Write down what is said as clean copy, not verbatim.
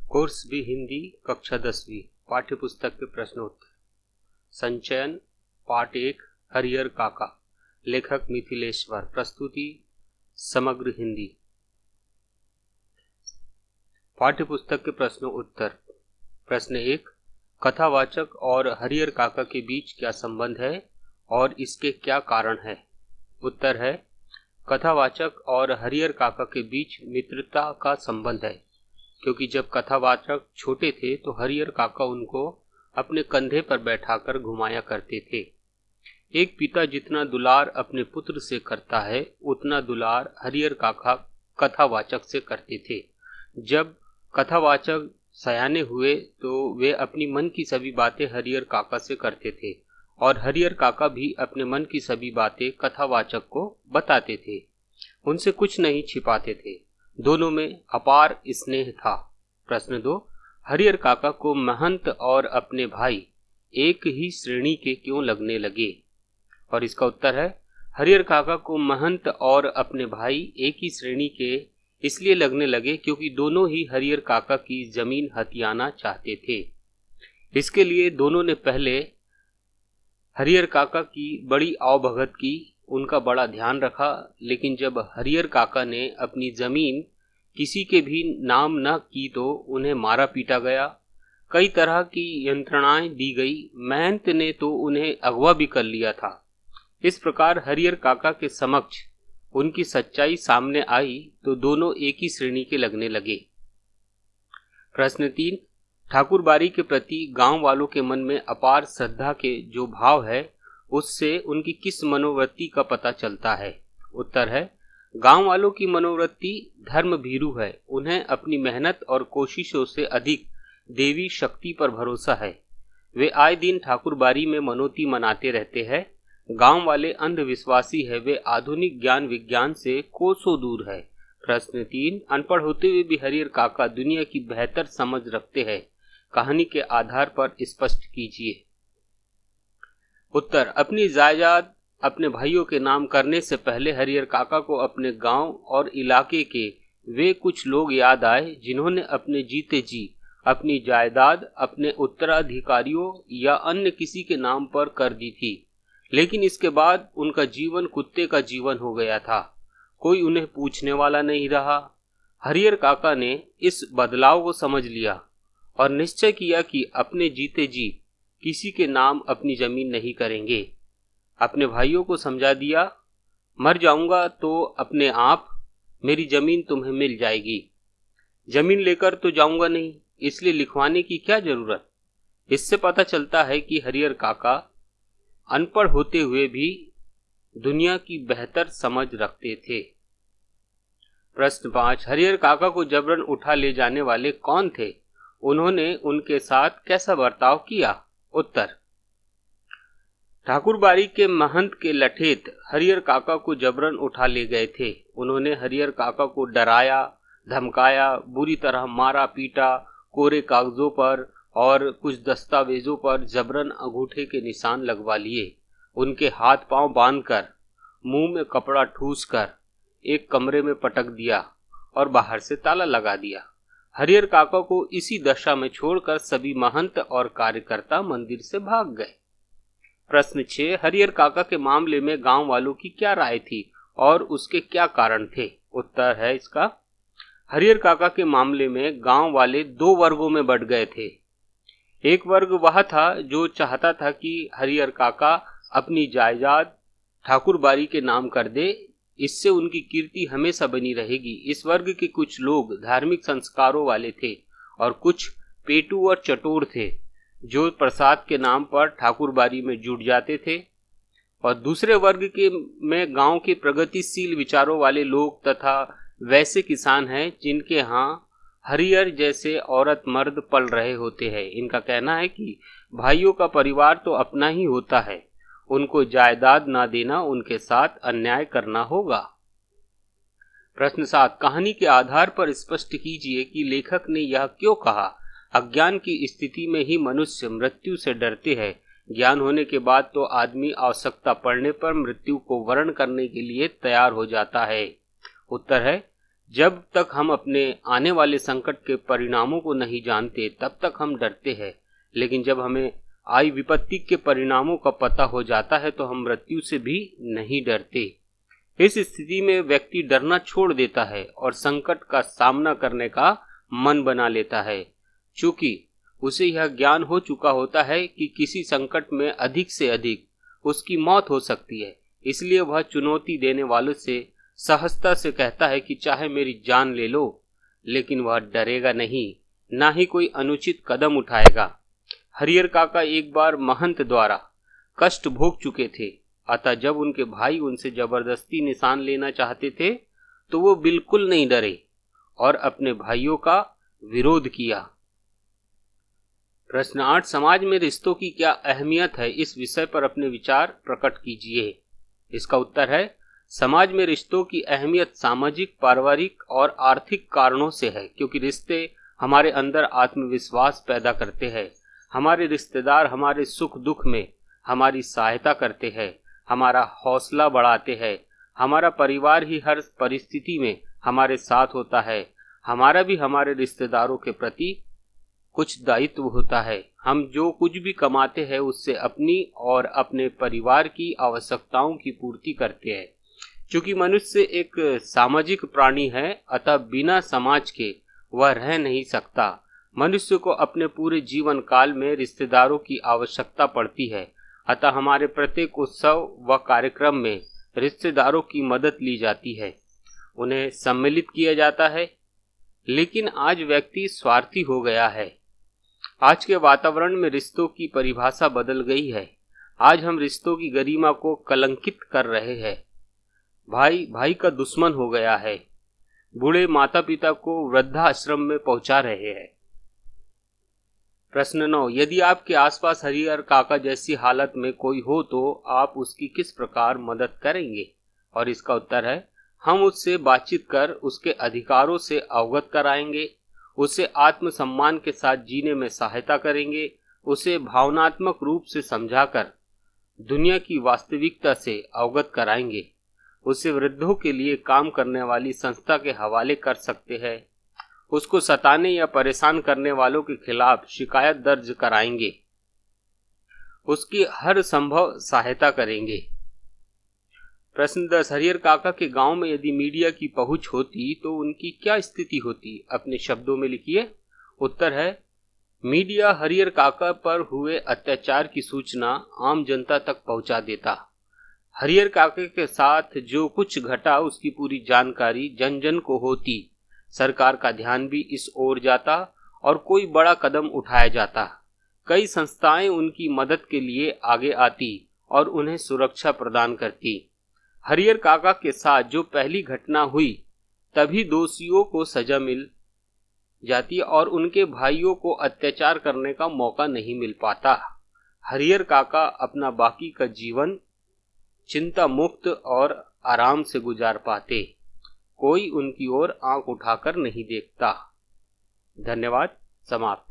Course भी हिंदी कक्षा 10वीं पाठ्य पुस्तक के प्रश्नोत्तर संचयन पाठ 1 हरिहर काका। लेखक मिथिलेश्वर। प्रस्तुति समग्र हिंदी। पाठ्य पुस्तक के प्रश्नों उत्तर। प्रश्न 1, कथावाचक और हरिहर काका के बीच क्या संबंध है और इसके क्या कारण है। उत्तर है, कथावाचक और हरिहर काका के बीच मित्रता का संबंध है, क्योंकि जब कथावाचक छोटे थे तो हरिहर काका उनको अपने कंधे पर बैठाकर घुमाया करते थे। एक पिता जितना दुलार अपने पुत्र से करता है, उतना दुलार हरिहर काका कथावाचक से करते थे। जब कथावाचक सयाने हुए तो वे अपनी मन की सभी बातें हरिहर काका से करते थे और हरिहर काका भी अपने मन की सभी बातें कथावाचक को बताते थे। उनसे कुछ नहीं छिपाते थे। दोनों में अपार स्नेह था। प्रश्न 2, हरिहर काका को महंत और अपने भाई एक ही श्रेणी के क्यों लगने लगे। और इसका उत्तर है, हरिहर काका को महंत और अपने भाई एक ही श्रेणी के इसलिए लगने लगे क्योंकि दोनों ही हरिहर काका की जमीन हथियाना चाहते थे। इसके लिए दोनों ने पहले हरिहर काका की बड़ी आवभगत की, उनका बड़ा ध्यान रखा, लेकिन जब हरिहर काका ने अपनी जमीन किसी के भी नाम न की तो उन्हें मारा पीटा गया। कई तरह की यंत्रणाएं दी गई। महंत ने तो उन्हें अगवा भी कर लिया था। इस प्रकार हरिहर काका के समक्ष उनकी सच्चाई सामने आई तो दोनों एक ही श्रेणी के लगने लगे। प्रश्न 3, ठाकुर बारी के प्रति गांव वालों के मन में अपार श्रद्धा के जो भाव है, उससे उनकी किस मनोवृत्ति का पता चलता है। उत्तर है, गांव वालों की मनोवृत्ति धर्म भीरू है। उन्हें अपनी मेहनत और कोशिशों से अधिक देवी शक्ति पर भरोसा है। वे आए दिन ठाकुर बारी में मनोती मनाते रहते हैं। गांव वाले अंधविश्वासी है, वे आधुनिक ज्ञान विज्ञान से कोसों दूर है। प्रश्न 3, अनपढ़ होते हुए भी हरिहर काका दुनिया की बेहतर समझ रखते हैं। कहानी के आधार पर स्पष्ट कीजिए। उत्तर, अपनी जायदाद अपने भाइयों के नाम करने से पहले हरिहर काका को अपने गांव और इलाके के वे कुछ लोग याद आए जिन्होंने अपने जीते जी अपनी जायदाद अपने उत्तराधिकारियों या अन्य किसी के नाम पर कर दी थी, लेकिन इसके बाद उनका जीवन कुत्ते का जीवन हो गया था। कोई उन्हें पूछने वाला नहीं रहा। हरिहर काका ने इस बदलाव को समझ लिया और निश्चय किया कि अपने जीते जी किसी के नाम अपनी जमीन नहीं करेंगे। अपने भाइयों को समझा दिया, मर जाऊंगा तो अपने आप मेरी जमीन तुम्हें मिल जाएगी। जमीन लेकर तो जाऊंगा नहीं, इसलिए लिखवाने की क्या जरूरत। इससे पता चलता है कि हरिहर काका अनपढ़ होते हुए भी दुनिया की बेहतर समझ रखते थे। प्रश्न 5, हरिहर काका को जबरन उठा ले जाने वाले कौन थे। उन्होंने उनके साथ कैसा बर्ताव किया। उत्तर, ठाकुर बारी के महंत के लठेत हरिहर काका को जबरन उठा ले गए थे। उन्होंने हरिहर काका को डराया, धमकाया, बुरी तरह मारा पीटा, कोरे कागजों पर और कुछ दस्तावेजों पर जबरन अंगूठे के निशान लगवा लिए। उनके हाथ पांव बांधकर, मुंह में कपड़ा ठूसकर एक कमरे में पटक दिया और बाहर से ताला लगा दिया। हरिहर काका को इसी दशा में छोड़कर सभी महंत और कार्यकर्ता मंदिर से भाग गए। प्रश्न 6, हरिहर काका के मामले में गांव वालों की क्या राय थी और उसके क्या कारण थे। उत्तर है इसका, हरिहर काका के मामले में गांव वाले दो वर्गों में बंट गए थे। एक वर्ग वह था जो चाहता था कि हरिहर काका अपनी जायदाद ठाकुर बारी के नाम कर दे, इससे उनकी कीर्ति हमेशा बनी रहेगी। इस वर्ग के कुछ लोग धार्मिक संस्कारों वाले थे और कुछ पेटू और चटोर थे जो प्रसाद के नाम पर ठाकुर बारी में जुट जाते थे। और दूसरे वर्ग के में गांव के प्रगतिशील विचारों वाले लोग तथा वैसे किसान हैं जिनके यहाँ हरिहर जैसे औरत मर्द पल रहे होते हैं। इनका कहना है कि भाइयों का परिवार तो अपना ही होता है, उनको जायदाद ना देना उनके साथ अन्याय करना होगा। प्रश्न 7, कहानी के आधार पर स्पष्ट कीजिए कि लेखक ने यह क्यों कहा। अज्ञान की स्थिति में ही मनुष्य मृत्यु से डरते हैं। ज्ञान होने के बाद तो आदमी आवश्यकता पड़ने पर मृत्यु को वरण करने के लिए तैयार हो जाता है। उत्तर है, जब तक हम अपने आने वाले संकट के परिणामों को नहीं जानते तब तक हम डरते हैं, लेकिन जब हमें आई विपत्ति के परिणामों का पता हो जाता है तो हम मृत्यु से भी नहीं डरते। इस स्थिति में व्यक्ति डरना छोड़ देता है और संकट का सामना करने का मन बना लेता है। चूंकि उसे यह ज्ञान हो चुका होता है कि किसी संकट में अधिक से अधिक उसकी मौत हो सकती है, इसलिए वह चुनौती देने वालों से सहजता से कहता है कि चाहे मेरी जान ले लो, लेकिन वह डरेगा नहीं, ना ही कोई अनुचित कदम उठाएगा। हरिहर काका एक बार महंत द्वारा कष्ट भोग चुके थे, अतः जब उनके भाई उनसे जबरदस्ती निशान लेना चाहते थे तो वो बिल्कुल नहीं डरे और अपने भाइयों का विरोध किया। प्रश्न 8, समाज में रिश्तों की क्या अहमियत है, इस विषय पर अपने विचार प्रकट कीजिए। इसका उत्तर है, समाज में रिश्तों की अहमियत सामाजिक, पारिवारिक और आर्थिक कारणों से है, क्योंकि रिश्ते हमारे अंदर आत्मविश्वास पैदा करते हैं। हमारे रिश्तेदार हमारे सुख दुख में हमारी सहायता करते हैं, हमारा हौसला बढ़ाते हैं। हमारा परिवार ही हर परिस्थिति में हमारे साथ होता है। हमारा भी हमारे रिश्तेदारों के प्रति कुछ दायित्व होता है। हम जो कुछ भी कमाते हैं उससे अपनी और अपने परिवार की आवश्यकताओं की पूर्ति करते हैं। क्योंकि मनुष्य एक सामाजिक प्राणी है, अतः बिना समाज के वह रह नहीं सकता। मनुष्य को अपने पूरे जीवन काल में रिश्तेदारों की आवश्यकता पड़ती है, अतः हमारे प्रत्येक उत्सव व कार्यक्रम में रिश्तेदारों की मदद ली जाती है, उन्हें सम्मिलित किया जाता है। लेकिन आज व्यक्ति स्वार्थी हो गया है। आज के वातावरण में रिश्तों की परिभाषा बदल गई है। आज हम रिश्तों की गरिमा को कलंकित कर रहे हैं। भाई भाई का दुश्मन हो गया है। बूढ़े माता पिता को वृद्धाश्रम में पहुंचा रहे हैं। प्रश्न 9, यदि आपके आसपास हरिहर काका जैसी हालत में कोई हो तो आप उसकी किस प्रकार मदद करेंगे? और इसका उत्तर है, हम उससे बातचीत कर उसके अधिकारों से अवगत कराएंगे, उसे आत्मसम्मान के साथ जीने में सहायता करेंगे, उसे भावनात्मक रूप से समझाकर दुनिया की वास्तविकता से अवगत कराएंगे, उसे वृद्धों के लिए काम करने वाली संस्था के हवाले कर सकते हैं, उसको सताने या परेशान करने वालों के खिलाफ शिकायत दर्ज कराएंगे, उसकी हर संभव सहायता करेंगे। प्रश्न 10, हरिहर काका के गांव में यदि मीडिया की पहुंच होती तो उनकी क्या स्थिति होती? अपने शब्दों में लिखिए। उत्तर है, मीडिया हरिहर काका पर हुए अत्याचार की सूचना आम जनता तक पहुंचा देता। हरिहर काका के साथ जो कुछ घटा उसकी पूरी जानकारी जन जन को होती। सरकार का ध्यान भी इस ओर जाता और कोई बड़ा कदम उठाया जाता। कई संस्थाएं उनकी मदद के लिए आगे आती और उन्हें सुरक्षा प्रदान करती। हरिहर काका के साथ जो पहली घटना हुई तभी दोषियों को सजा मिल जाती और उनके भाइयों को अत्याचार करने का मौका नहीं मिल पाता। हरिहर काका अपना बाकी का जीवन चिंता मुक्त और आराम से गुजार पाते। कोई उनकी ओर आंख उठाकर नहीं देखता। धन्यवाद। समाप्त।